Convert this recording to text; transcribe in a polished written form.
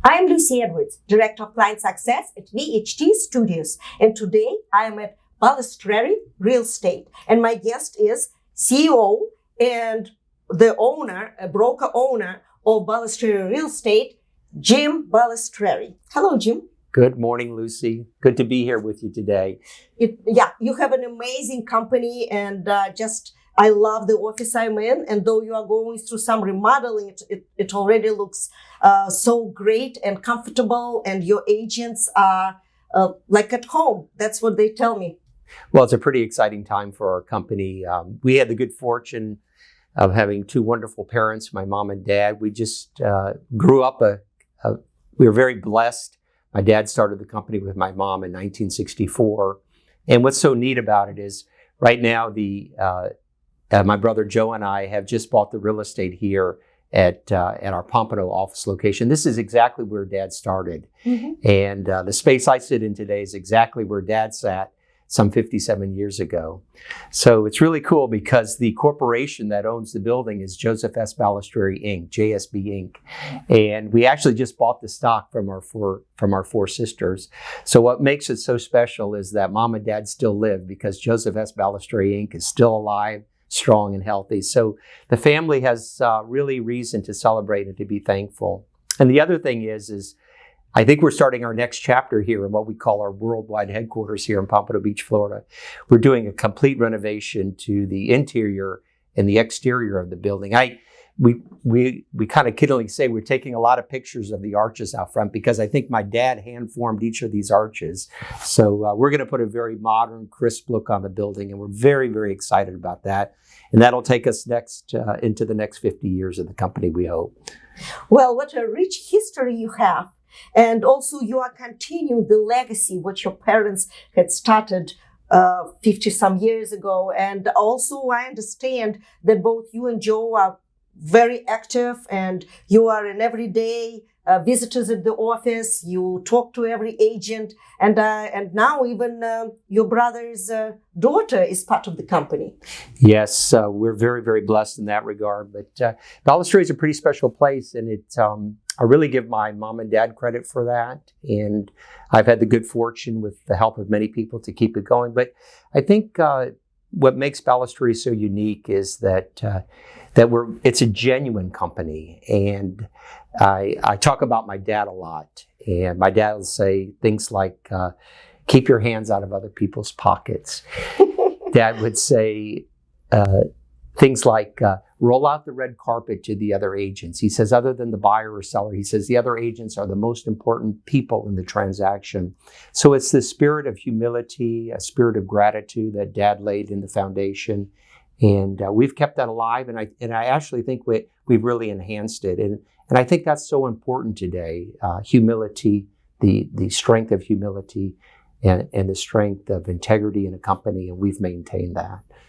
I am Lucy Edwards, Director of Client Success at VHT Studios, and today I am at Balistreri Real Estate, and my guest is CEO and the owner, a broker owner of Balistreri Real Estate, Jim Balistreri. Hello, Jim. Good morning, Lucy. Good to be here with you today. You have an amazing company, and I love the office I'm in. And though you are going through some remodeling, it already looks so great and comfortable, and your agents are like at home. That's what they tell me. Well, it's a pretty exciting time for our company. We had the good fortune of having two wonderful parents, my mom and dad. We just grew up, we were very blessed. My dad started the company with my mom in 1964. And what's so neat about it is right now, my brother Joe and I have just bought the real estate here at our Pompano office location. This is exactly where Dad started. Mm-hmm. And the space I sit in today is exactly where Dad sat some 57 years ago. So it's really cool because the corporation that owns the building is Joseph S. Balistreri Inc., JSB Inc. And we actually just bought the stock from our four sisters. So what makes it so special is that Mom and Dad still live because Joseph S. Balistreri Inc. is still alive, strong and healthy. So the family has really reason to celebrate and to be thankful. And the other thing is I think we're starting our next chapter here in what we call our worldwide headquarters here in Pompano Beach, Florida. We're doing a complete renovation to the interior and the exterior of the building. We kind of kiddingly say we're taking a lot of pictures of the arches out front because I think my dad hand formed each of these arches. So we're going to put a very modern, crisp look on the building, and we're very, very excited about that. And that'll take us into the next 50 years of the company, we hope. Well, what a rich history you have. And also you are continuing the legacy what your parents had started 50 some years ago. And also I understand that both you and Joe are very active, and you are an everyday visitors at the office. You talk to every agent, and now even your brother's daughter is part of the company. Yes, we're very, very blessed in that regard. But Balistreri is a pretty special place, and I really give my mom and dad credit for that. And I've had the good fortune with the help of many people to keep it going. But I think what makes Balistreri so unique is that it's a genuine company. And I talk about my dad a lot. And my dad will say things like, keep your hands out of other people's pockets. Dad would say things like, roll out the red carpet to the other agents. He says, other than the buyer or seller, he says the other agents are the most important people in the transaction. So it's the spirit of humility, a spirit of gratitude that Dad laid in the foundation. And we've kept that alive. And I actually think we've really enhanced it. And I think that's so important today, humility, the strength of humility and the strength of integrity in a company. And we've maintained that.